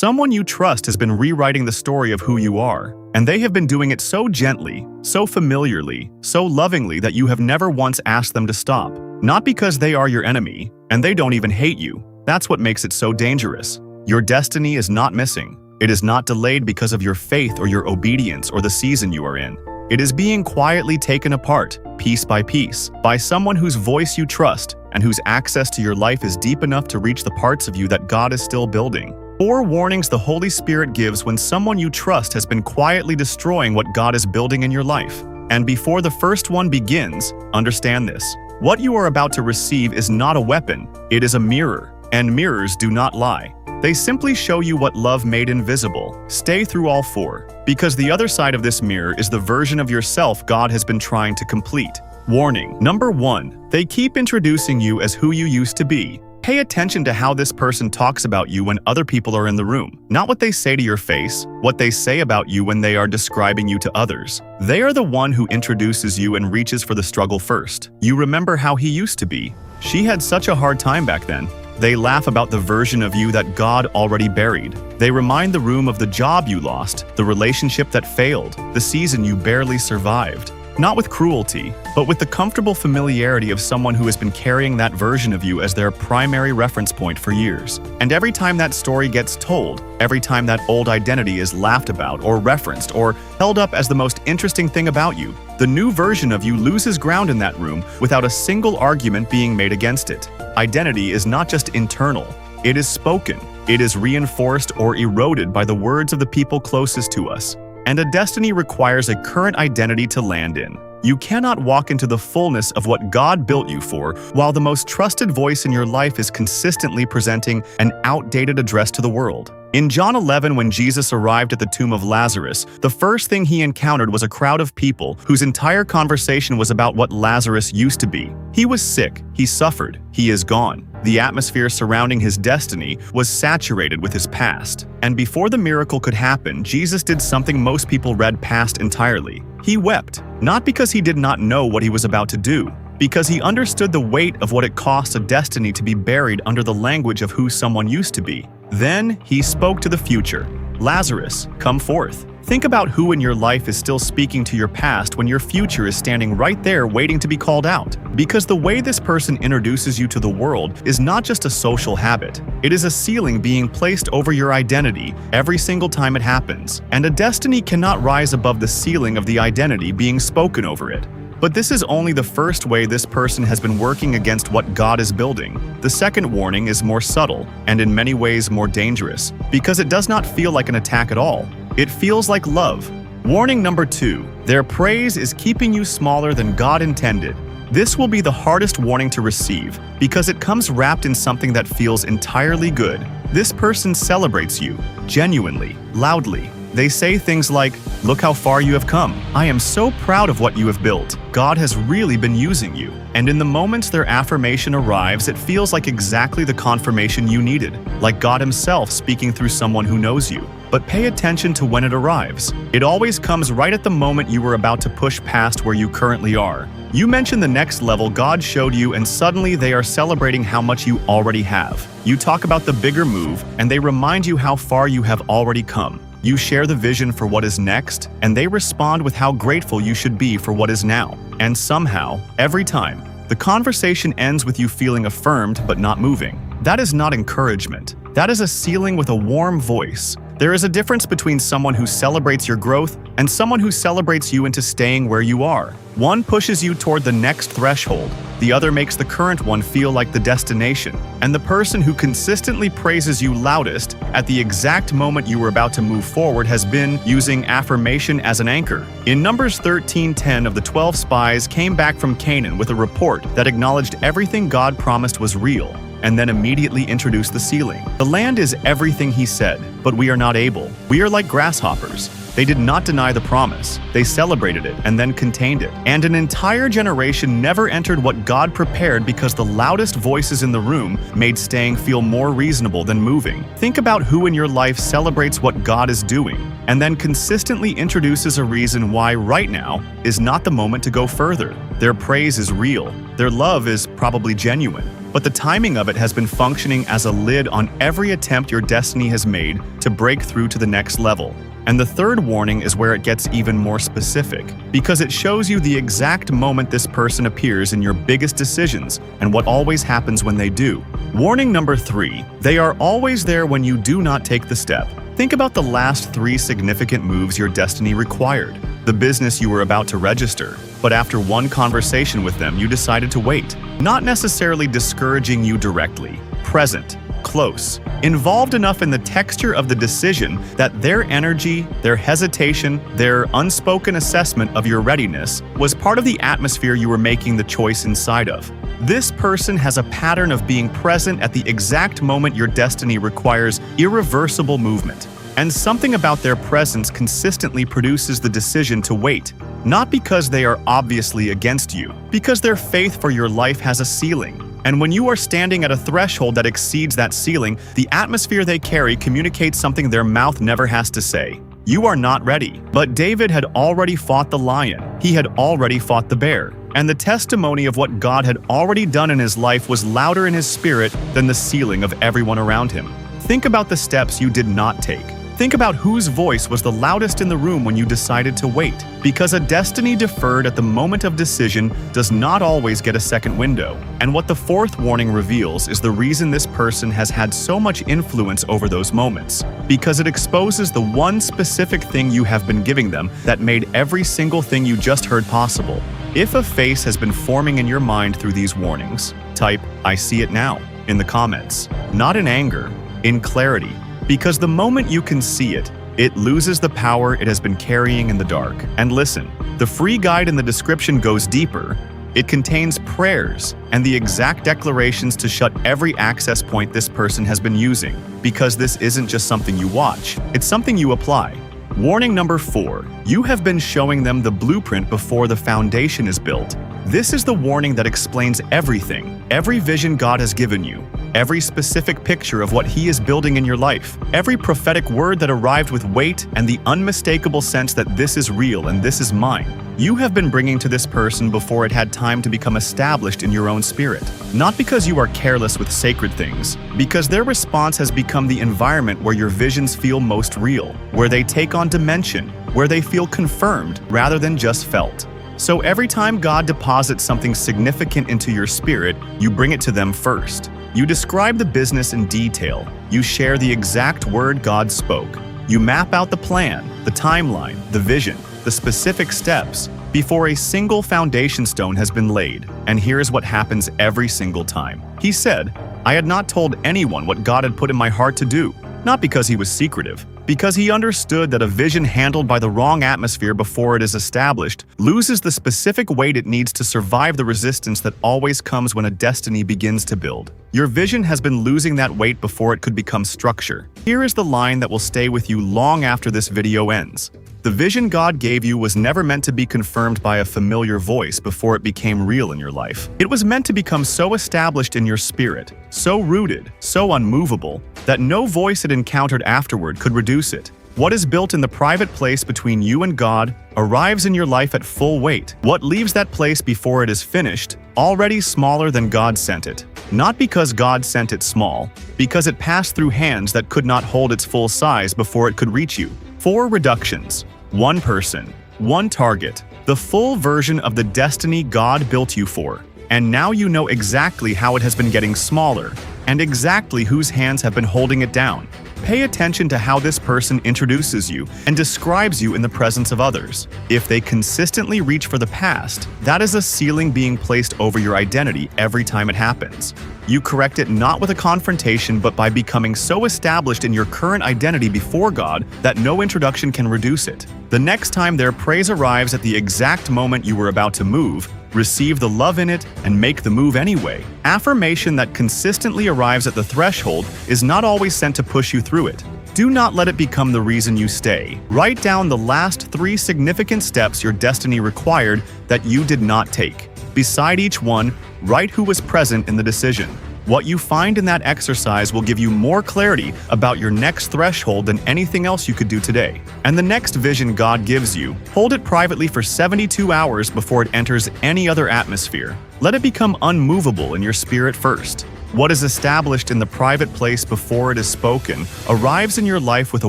Someone you trust has been rewriting the story of who you are, and they have been doing it so gently, so familiarly, so lovingly that you have never once asked them to stop. Not because they are your enemy, and they don't even hate you. That's what makes it so dangerous. Your destiny is not missing. It is not delayed because of your faith or your obedience or the season you are in. It is being quietly taken apart, piece by piece, by someone whose voice you trust and whose access to your life is deep enough to reach the parts of you that God is still building. 4 warnings the Holy Spirit gives when someone you trust has been quietly destroying what God is building in your life. And before the first one begins, understand this. What you are about to receive is not a weapon, it is a mirror. And mirrors do not lie. They simply show you what love made invisible. Stay through all 4, because the other side of this mirror is the version of yourself God has been trying to complete. Warning. Number 1. They keep introducing you as who you used to be. Pay attention to how this person talks about you when other people are in the room. Not what they say to your face, what they say about you when they are describing you to others. They are the one who introduces you and reaches for the struggle first. You remember how he used to be. She had such a hard time back then. They laugh about the version of you that God already buried. They remind the room of the job you lost, the relationship that failed, the season you barely survived. Not with cruelty, but with the comfortable familiarity of someone who has been carrying that version of you as their primary reference point for years. And every time that story gets told, every time that old identity is laughed about or referenced or held up as the most interesting thing about you, the new version of you loses ground in that room without a single argument being made against it. Identity is not just internal, it is spoken. It is reinforced or eroded by the words of the people closest to us. And a destiny requires a current identity to land in. You cannot walk into the fullness of what God built you for while the most trusted voice in your life is consistently presenting an outdated address to the world. In John 11, when Jesus arrived at the tomb of Lazarus, the first thing he encountered was a crowd of people whose entire conversation was about what Lazarus used to be. He was sick, he suffered, he is gone. The atmosphere surrounding his destiny was saturated with his past. And before the miracle could happen, Jesus did something most people read past entirely. He wept, not because he did not know what he was about to do, because he understood the weight of what it costs a destiny to be buried under the language of who someone used to be. Then he spoke to the future. Lazarus, come forth. Think about who in your life is still speaking to your past when your future is standing right there waiting to be called out. Because the way this person introduces you to the world is not just a social habit. It is a ceiling being placed over your identity every single time it happens. And a destiny cannot rise above the ceiling of the identity being spoken over it. But this is only the first way this person has been working against what God is building. The second warning is more subtle, and in many ways more dangerous, because it does not feel like an attack at all. It feels like love. Warning number 2. Their praise is keeping you smaller than God intended. This will be the hardest warning to receive, because it comes wrapped in something that feels entirely good. This person celebrates you, genuinely, loudly. They say things like, "Look how far you have come. I am so proud of what you have built. God has really been using you." And in the moments their affirmation arrives, it feels like exactly the confirmation you needed, like God himself speaking through someone who knows you. But pay attention to when it arrives. It always comes right at the moment you were about to push past where you currently are. You mention the next level God showed you, and suddenly they are celebrating how much you already have. You talk about the bigger move, and they remind you how far you have already come. You share the vision for what is next, and they respond with how grateful you should be for what is now. And somehow, every time, the conversation ends with you feeling affirmed but not moving. That is not encouragement. That is a ceiling with a warm voice. There is a difference between someone who celebrates your growth and someone who celebrates you into staying where you are. One pushes you toward the next threshold. The other makes the current one feel like the destination. And the person who consistently praises you loudest at the exact moment you were about to move forward has been using affirmation as an anchor. In Numbers 13:10 of the 12 spies came back from Canaan with a report that acknowledged everything God promised was real, and then immediately introduced the ceiling. The land is everything he said, but we are not able. We are like grasshoppers. They did not deny the promise. They celebrated it and then contained it. And an entire generation never entered what God prepared because the loudest voices in the room made staying feel more reasonable than moving. Think about who in your life celebrates what God is doing and then consistently introduces a reason why right now is not the moment to go further. Their praise is real. Their love is probably genuine. but the timing of it has been functioning as a lid on every attempt your destiny has made to break through to the next level. And the third warning is where it gets even more specific, because it shows you the exact moment this person appears in your biggest decisions and what always happens when they do. Warning number 3, they are always there when you do not take the step. Think about the last 3 significant moves your destiny required. The business you were about to register, but after one conversation with them, you decided to wait. Not necessarily discouraging you directly, present, close, involved enough in the texture of the decision that their energy, their hesitation, their unspoken assessment of your readiness was part of the atmosphere you were making the choice inside of. This person has a pattern of being present at the exact moment your destiny requires irreversible movement. And something about their presence consistently produces the decision to wait, not because they are obviously against you, because their faith for your life has a ceiling. And when you are standing at a threshold that exceeds that ceiling, the atmosphere they carry communicates something their mouth never has to say. You are not ready. But David had already fought the lion. He had already fought the bear. And the testimony of what God had already done in his life was louder in his spirit than the ceiling of everyone around him. Think about the steps you did not take. Think about whose voice was the loudest in the room when you decided to wait, because a destiny deferred at the moment of decision does not always get a second window. And what the fourth warning reveals is the reason this person has had so much influence over those moments, because it exposes the one specific thing you have been giving them that made every single thing you just heard possible. If a face has been forming in your mind through these warnings, type "I see it now" in the comments, not in anger, in clarity. Because the moment you can see it, it loses the power it has been carrying in the dark. And listen, the free guide in the description goes deeper. It contains prayers and the exact declarations to shut every access point this person has been using. Because this isn't just something you watch, it's something you apply. Warning number 4, you have been showing them the blueprint before the foundation is built. This is the warning that explains everything, every vision God has given you, every specific picture of what He is building in your life, every prophetic word that arrived with weight and the unmistakable sense that this is real and this is mine. You have been bringing to this person before it had time to become established in your own spirit. Not because you are careless with sacred things, because their response has become the environment where your visions feel most real, where they take on dimension, where they feel confirmed rather than just felt. So every time God deposits something significant into your spirit, you bring it to them first. You describe the business in detail. You share the exact word God spoke. You map out the plan, the timeline, the vision, the specific steps before a single foundation stone has been laid. And here's what happens every single time. He said, "I had not told anyone what God had put in my heart to do." Not because he was secretive, because he understood that a vision handled by the wrong atmosphere before it is established loses the specific weight it needs to survive the resistance that always comes when a destiny begins to build. Your vision has been losing that weight before it could become structure. Here is the line that will stay with you long after this video ends. The vision God gave you was never meant to be confirmed by a familiar voice before it became real in your life. It was meant to become so established in your spirit, so rooted, so unmovable, that no voice it encountered afterward could reduce it. What is built in the private place between you and God arrives in your life at full weight. What leaves that place before it is finished, already smaller than God sent it. Not because God sent it small, because it passed through hands that could not hold its full size before it could reach you. 4 reductions, 1 person, 1 target, the full version of the destiny God built you for. And now you know exactly how it has been getting smaller, and exactly whose hands have been holding it down. Pay attention to how this person introduces you and describes you in the presence of others. If they consistently reach for the past, that is a ceiling being placed over your identity every time it happens. You correct it not with a confrontation, but by becoming so established in your current identity before God that no introduction can reduce it. The next time their praise arrives at the exact moment you were about to move, receive the love in it and make the move anyway. Affirmation that consistently arrives at the threshold is not always sent to push you through it. Do not let it become the reason you stay. Write down the last 3 significant steps your destiny required that you did not take. Beside each one, write who was present in the decision. What you find in that exercise will give you more clarity about your next threshold than anything else you could do today. And the next vision God gives you, hold it privately for 72 hours before it enters any other atmosphere. Let it become unmovable in your spirit first. What is established in the private place before it is spoken arrives in your life with a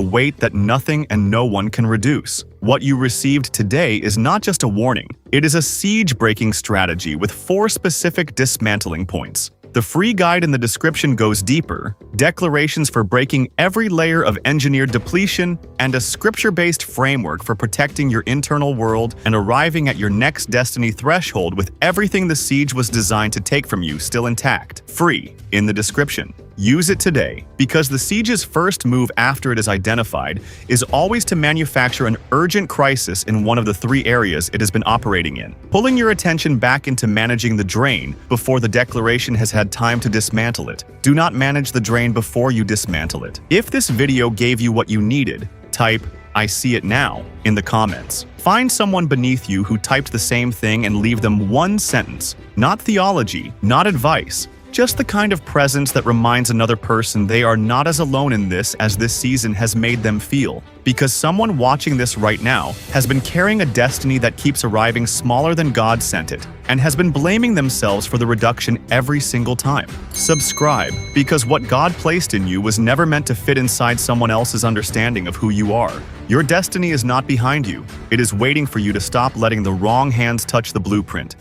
weight that nothing and no one can reduce. What you received today is not just a warning, it is a siege-breaking strategy with 4 specific dismantling points. The free guide in the description goes deeper, declarations for breaking every layer of engineered depletion, and a scripture-based framework for protecting your internal world and arriving at your next destiny threshold with everything the siege was designed to take from you still intact. Free in the description. Use it today, because the siege's first move after it is identified is always to manufacture an urgent crisis in one of the 3 areas it has been operating in, pulling your attention back into managing the drain before the declaration has had time to dismantle it. Do not manage the drain before you dismantle it. If this video gave you what you needed, type "I see it now" in the comments. Find someone beneath you who typed the same thing and leave them 1 sentence. Not theology, not advice. Just the kind of presence that reminds another person they are not as alone in this as this season has made them feel. Because someone watching this right now has been carrying a destiny that keeps arriving smaller than God sent it, and has been blaming themselves for the reduction every single time. Subscribe, because what God placed in you was never meant to fit inside someone else's understanding of who you are. Your destiny is not behind you. It is waiting for you to stop letting the wrong hands touch the blueprint.